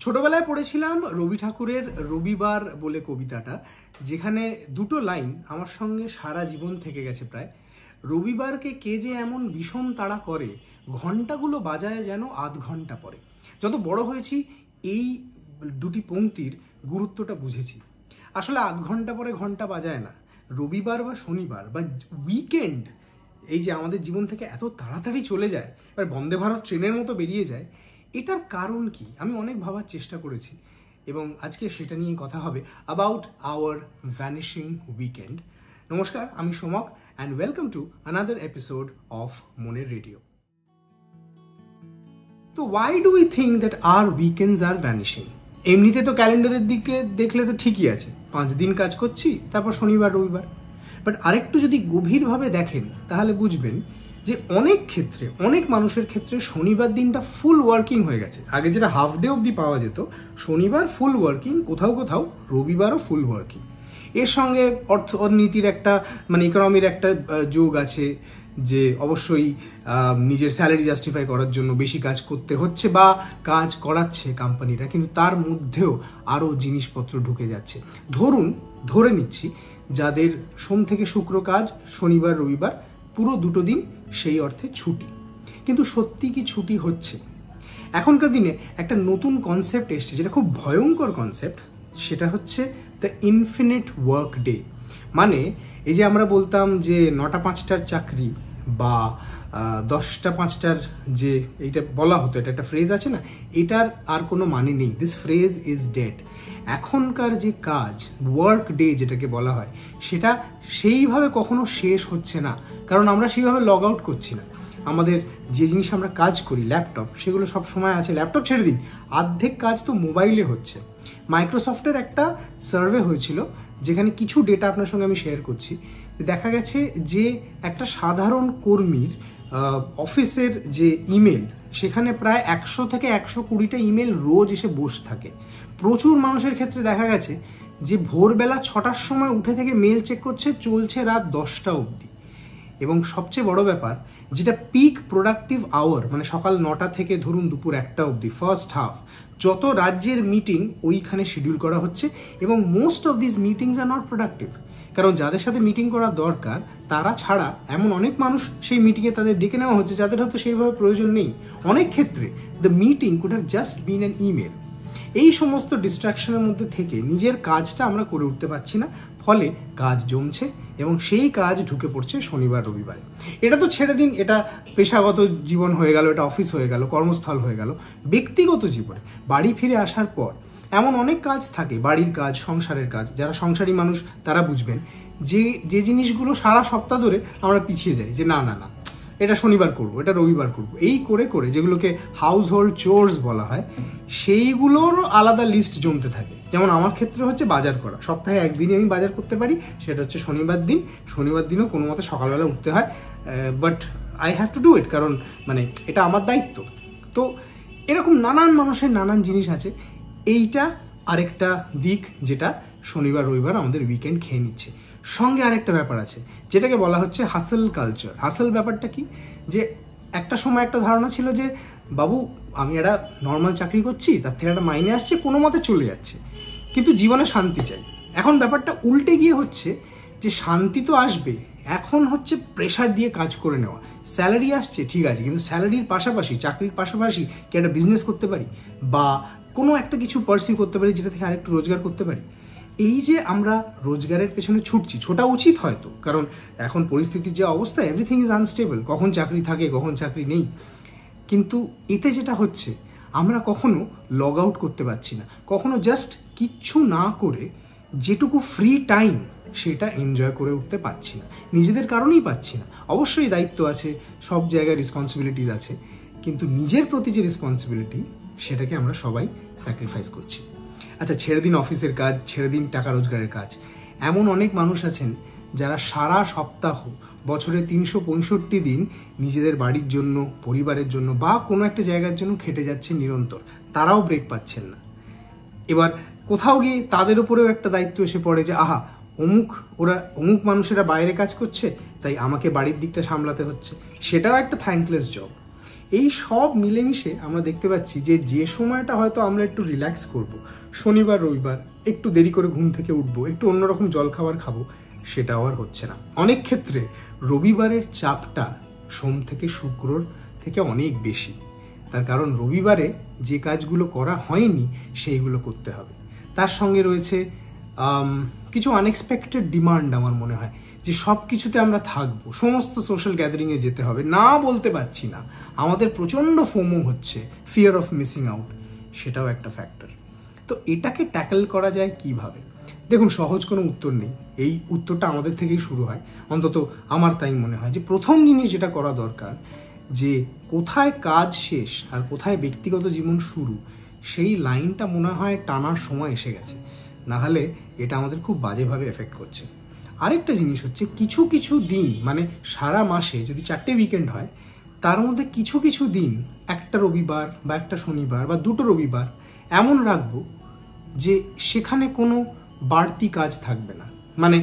ছোটবেলায় পড়েছিলাম রবি ঠাকুরের রবিবার বলে কবিতাটা, যেখানে দুটো লাইন আমার সঙ্গে সারা জীবন থেকে গেছে প্রায়। রবিবারকে কে যে এমন বিষম তাড়া করে, ঘন্টাগুলো বাজায় যেন আধ ঘন্টা পরে। যত বড় হয়েছি এই দুটি পংক্তির গুরুত্বটা বুঝেছি। আসলে আধ ঘন্টা পরে ঘন্টা বাজায় না, রবিবার বা শনিবার বা উইকেন্ড এই যে আমাদের জীবন থেকে এত তাড়াতাড়ি চলে যায়, এবার বন্দে ভারত ট্রেনের মতো বেরিয়ে যায়, এটার কারণ কি আমি অনেক ভাবার চেষ্টা করেছি এবং আজকে সেটা নিয়ে কথা হবে, অ্যাবাউট আওয়ার ভ্যানিশিং উইকেন্ড। নমস্কার, আমি Somak and welcome to another episode of মনের রেডিও। তো why do we think that our weekends are vanishing? এমনিতে তো ক্যালেন্ডারের দিকে দেখলে তো ঠিকই আছে, 5 দিন কাজ করছি, তারপর শনিবার রবিবার। বাট আরেকটু যদি গভীরভাবে দেখেন তাহলে বুঝবেন যে অনেক ক্ষেত্রে, অনেক মানুষের ক্ষেত্রে শনিবার দিনটা ফুল ওয়ার্কিং হয়ে গেছে। আগে যেটা হাফ ডে অবধি পাওয়া যেত, শনিবার ফুল ওয়ার্কিং, কোথাও কোথাও রবিবারও ফুল ওয়ার্কিং। এর সঙ্গে অর্থনীতির একটা ইকোনমির একটা যোগ আছে, যে অবশ্যই নিজের স্যালারি জাস্টিফাই করার জন্য বেশি কাজ করতে হচ্ছে বা কাজ করাচ্ছে কোম্পানিটা, কিন্তু তার মধ্যেও আরও জিনিসপত্র ঢুকে যাচ্ছে। ধরে নিচ্ছি যাদের সোম থেকে শুক্র কাজ, শনিবার রবিবার পুরো দুটো দিন সেই অর্থে ছুটি। কিন্তু সত্যি কি ছুটি হচ্ছে? এখনকার দিনে একটা নতুন কনসেপ্ট এসছে, যেটা খুব ভয়ঙ্কর কনসেপ্ট, সেটা হচ্ছে দ্য ইনফিনিট ওয়ার্ক ডে। মানে এই যে আমরা বলতাম যে 9টা 5টার চাকরি বা 10টা 5টার যে এইটা বলা হতো, এটা একটা ফ্রেজ আছে না, এটার আর কোনো মানে নেই। This phrase is dead. এখনকার যে কাজ, ওয়ার্ক ডে যেটাকে বলা হয়, সেটা সেইভাবে কখনো শেষ হচ্ছে না, কারণ আমরা সেইভাবে লগ আউট করছি না। আমাদের যে জিনিস আমরা কাজ করি, ল্যাপটপ, সেগুলো সব সময় আছে। ল্যাপটপ ছেড়ে দিন, অর্ধেক কাজ তো মোবাইলে হচ্ছে। মাইক্রোসফটের একটা সার্ভে হয়েছিল, যেখানে কিছু ডেটা আপনার সঙ্গে আমি শেয়ার করছি। দেখা গেছে যে একটা সাধারণ কর্মীর অফিসের যে ইমেল, সেখানে প্রায় 100 থেকে 120টা ইমেল রোজ এসে বসে থাকে। প্রচুর মানুষের ক্ষেত্রে দেখা গেছে যে ভোরবেলা 6টার সময় উঠে থেকে মেল চেক করছে, চলছে রাত 10টা অবধি। এবং সবচেয়ে বড় ব্যাপার, যেটা পিক প্রোডাক্টিভ আওয়ার, মানে সকাল 9টা থেকে ধরুন দুপুর 1টা অবধি, ফার্স্ট হাফ, যত রাজ্যের মিটিং ওইখানে শিডিউল করা হচ্ছে। এবং most of this meetings are not productive, কারণ যাদের সাথে মিটিং করা দরকার তারা ছাড়া এমন অনেক মানুষ সেই মিটিংয়ে তাদের ডেকে নেওয়া হচ্ছে যাদের হয়তো সেইভাবে প্রয়োজন নেই। অনেক ক্ষেত্রে the meeting could have just bin an email. এই সমস্ত ডিস্ট্রাকশনের মধ্যে থেকে নিজের কাজটা আমরা করে উঠতে পারছি না, ফলে কাজ জমছে এবং সেই কাজ ঢুকে পড়ছে শনিবার রবিবারে। এটা তো ছেড়ে দিন, এটা পেশাগত জীবন হয়ে গেল, এটা অফিস হয়ে গেল, কর্মস্থল হয়ে গেল। ব্যক্তিগত জীবনে বাড়ি ফিরে আসার পর এমন অনেক কাজ থাকে, বাড়ির কাজ, সংসারের কাজ। যারা সংসারী মানুষ তারা বুঝবেন যে জিনিসগুলো সারা সপ্তাহ ধরে আমরা পিছিয়ে যাই, যে না না না এটা শনিবার করব, এটা রবিবার করব, এই করে করে যেগুলোকে হাউস হোল্ড চোরস বলা হয়, সেইগুলোরও আলাদা লিস্ট জমতে থাকে। যেমন আমার ক্ষেত্রে হচ্ছে বাজার করা। সপ্তাহে একদিনই আমি বাজার করতে পারি, সেটা হচ্ছে শনিবার দিন। শনিবার দিনও কোনো মতে সকালবেলা উঠতে হয়, but I have to do it, কারণ এটা আমার দায়িত্ব। তো এরকম নানান মানুষের নানান জিনিস আছে। এইটা আরেকটা দিক, যেটা শনিবার রবিবার আমাদের উইকেন্ড খেয়ে নিচ্ছে। সঙ্গে আরেকটা ব্যাপার আছে, যেটাকে বলা হচ্ছে হাসেল কালচার। হাসেল ব্যাপারটা কি, যে একটা সময় একটা ধারণা ছিল যে বাবু আমি একটা নর্মাল চাকরি করছি, তার থেকে একটা মাইনে আসছে, কোনো মতে চলে যাচ্ছে, কিন্তু জীবনে শান্তি চাই। এখন ব্যাপারটা উল্টে গিয়ে হচ্ছে যে শান্তি তো আসবে, এখন হচ্ছে প্রেশার দিয়ে কাজ করে নেওয়া। স্যালারি আসছে ঠিক আছে, কিন্তু স্যালারির পাশাপাশি, চাকরির পাশাপাশি কি একটা বিজনেস করতে পারি বা কোনো একটা কিছু পার্সিউ করতে পারি, যেটা থেকে আরেকটু রোজগার করতে পারি। এই যে আমরা রোজগারের পেছনে ছুটছি, ছোটা উচিত হয়তো, কারণ এখন পরিস্থিতির যে অবস্থা, এভরিথিং ইজ আনস্টেবল, কখন চাকরি থাকে কখন চাকরি নেই। কিন্তু এতে যেটা হচ্ছে, আমরা কখনো লগ আউট করতে পারছি না, কখনো জাস্ট কিচ্ছু না করে যেটুকু ফ্রি টাইম সেটা এনজয় করে উঠতে পারছি না, নিজেদের কারণেই পাচ্ছি না। অবশ্যই দায়িত্ব আছে, সব জায়গায় রেসপন্সিবিলিটিস আছে, কিন্তু নিজের প্রতি যে রেসপন্সিবিলিটি, সেটাকে আমরা সবাই স্যাক্রিফাইস করছি। আচ্ছা, ছেড়ে দিন অফিসের কাজ, ছেড়ে দিন টাকা রোজগারের কাজ। এমন অনেক মানুষ আছেন যারা সারা সপ্তাহ, বছরে 365 দিন নিজেদের বাড়ির জন্য, পরিবারের জন্য বা কোনো একটা জায়গার জন্য খেটে যাচ্ছে নিরন্তর, তারাও ব্রেক পাচ্ছেন না। এবার কোথাও গিয়ে তাদের উপরেও একটা দায়িত্ব এসে পড়ে যে আহা অমুক মানুষেরা বাইরে কাজ করছে, তাই আমাকে বাড়ির দিকটা সামলাতে হচ্ছে। সেটাও একটা থ্যাঙ্কলেস জব। এই সব মিলেমিশে আমরা দেখতে পাচ্ছি যে সময়টা হয়তো আমরা একটু রিল্যাক্স করব, শনিবার রবিবার একটু দেরি করে ঘুম থেকে উঠবো, একটু অন্যরকম জলখাবার খাবো, সেটাও আর হচ্ছে না। অনেক ক্ষেত্রে রবিবারের চাপটা সোম থেকে শুক্রর থেকে অনেক বেশি। তার কারণ রবিবারে যে কাজগুলো করা হয়নি সেইগুলো করতে হবে। তার সঙ্গে রয়েছে কিছু আনএক্সপেক্টেড ডিমান্ড। আমার মনে হয় যে সব কিছুতে আমরা থাকবো, সমস্ত সোশ্যাল গ্যাদারিংয়ে যেতে হবে, না বলতে পারছি না, আমাদের প্রচণ্ড ফোমো হচ্ছে, ফিয়ার অফ মিসিং আউট, সেটাও একটা ফ্যাক্টর। তো এটাকে ট্যাকল করা যায় কিভাবে? দেখুন, সহজ কোনো উত্তর নেই, এই উত্তরটা আমাদের থেকেই শুরু হয়। অন্তত আমার তাই মনে হয় যে প্রথম জিনিস যেটা করা দরকার, যে কোথায় কাজ শেষ আর কোথায় ব্যক্তিগত জীবন শুরু, সেই লাইনটা মনে হয় টানার সময় এসে গেছে, নাহলে এটা আমাদের খুব বাজেভাবে এফেক্ট করছে। আরেকটা জিনিস হচ্ছে, কিছু কিছু দিন, মানে সারা মাসে যদি 4টে উইকেন্ড হয়, তার মধ্যে কিছু কিছু দিন, একটা রবিবার বা একটা শনিবার বা 2টো রবিবার এমন রাখবো যে সেখানে কোনো বাড়তি কাজ থাকবে না, মানে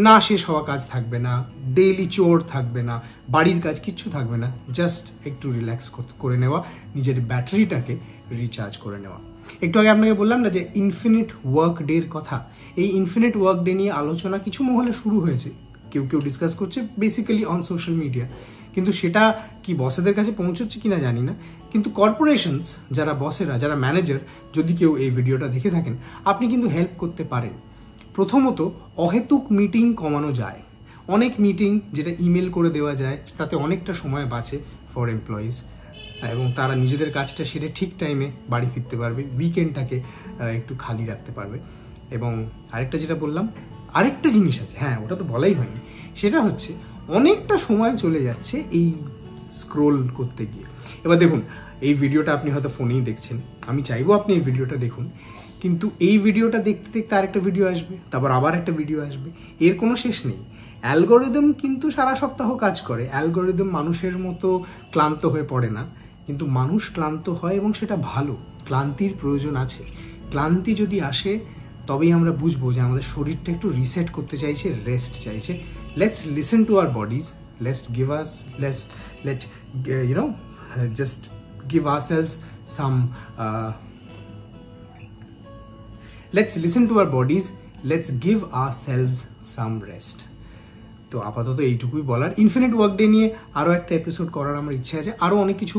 না শেষ হওয়া কাজ থাকবে না, ডেইলি চোর থাকবে না, বাড়ির কাজ কিচ্ছু থাকবে না, জাস্ট একটু রিল্যাক্স করে নেওয়া, নিজের ব্যাটারিটাকে রিচার্জ করে নেওয়া। একটু আগে আপনাকে বললাম না যে ইনফিনিট ওয়ার্ক ডের কথা, এই ইনফিনিট ওয়ার্ক ডে নিয়ে আলোচনা কিছু মহলে শুরু হয়েছে, কেউ কেউ ডিসকাস করছে বেসিক্যালি অন সোশ্যাল মিডিয়া, কিন্তু সেটা কি বসেদের কাছে পৌঁছচ্ছে কিনা জানি না। কিন্তু কর্পোরেশনস, যারা বসেরা, যারা ম্যানেজার, যদি কেউ এই ভিডিওটা দেখে থাকেন, আপনি কিন্তু হেল্প করতে পারেন। প্রথমত, অহেতুক মিটিং কমানো যায়। অনেক মিটিং যেটা ইমেল করে দেওয়া যায়, তাতে অনেকটা সময় বাঁচে ফর এমপ্লয়িজ, এবং তারা নিজেদের কাজটা সেরে ঠিক টাইমে বাড়ি ফিরতে পারবে, উইকেন্ডটাকে একটু খালি রাখতে পারবে। এবং আরেকটা যেটা বললাম, আরেকটা জিনিস আছে, হ্যাঁ ওটা তো বলাই হয়নি, সেটা হচ্ছে অনেকটা সময় চলে যাচ্ছে এই স্ক্রোল করতে গিয়ে। এবার দেখুন, এই ভিডিওটা আপনি হয়তো ফোনেই দেখছেন, আমি চাইবো আপনি এই ভিডিওটা দেখুন, কিন্তু এই ভিডিওটা দেখতে দেখতে আরেকটা ভিডিও আসবে, তারপর আবার একটা ভিডিও আসবে, এর কোনো শেষ নেই। অ্যালগোরিদম কিন্তু সারা সপ্তাহ কাজ করে, অ্যালগোরিদম মানুষের মতো ক্লান্ত হয়ে পড়ে না, কিন্তু মানুষ ক্লান্ত হয় এবং সেটা ভালো, ক্লান্তির প্রয়োজন আছে। ক্লান্তি যদি আসে তবেই আমরা বুঝবো যে আমাদের শরীরটা একটু রিসেট করতে চাইছে, রেস্ট চাইছে। Let's listen to our bodies, let just give ourselves some let's listen to our bodies, let's give ourselves some rest. তো আপাতত এইটুকুই বলার। ইনফিনিট ওয়ার্ক ডে নিয়ে আরও একটা এপিসোড করার আমার ইচ্ছে আছে, আরও অনেক কিছু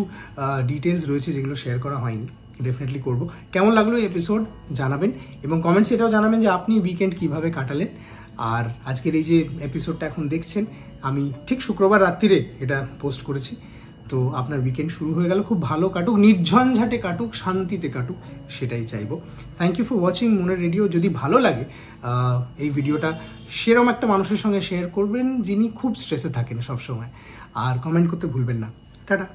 ডিটেলস রয়েছে যেগুলো শেয়ার করা হয়নি, ডেফিনেটলি করব। কেমন লাগলো এই এপিসোড জানাবেন, এবং কমেন্টস এটাও জানাবেন যে আপনি উইকেন্ড কিভাবে কাটালেন। আর আজকের এই যে এপিসোডটা এখন দেখছেন, আমি ঠিক শুক্রবার রাত্রিরে এটা পোস্ট করেছি, তো আপনার উইকেন্ড শুরু হয়ে গেল, খুব ভালো কাটুক, নির্ঝঞ্ঝাটে কাটুক, শান্তিতে কাটুক, সেটাই চাইবো। থ্যাংক ইউ ফর ওয়াচিং মনের রেডিও। যদি ভালো লাগে এই ভিডিওটা সেরকম একটা মানুষের সঙ্গে শেয়ার করবেন যিনি খুব স্ট্রেসে থাকেন সবসময়, আর কমেন্ট করতে ভুলবেন না। টাটা।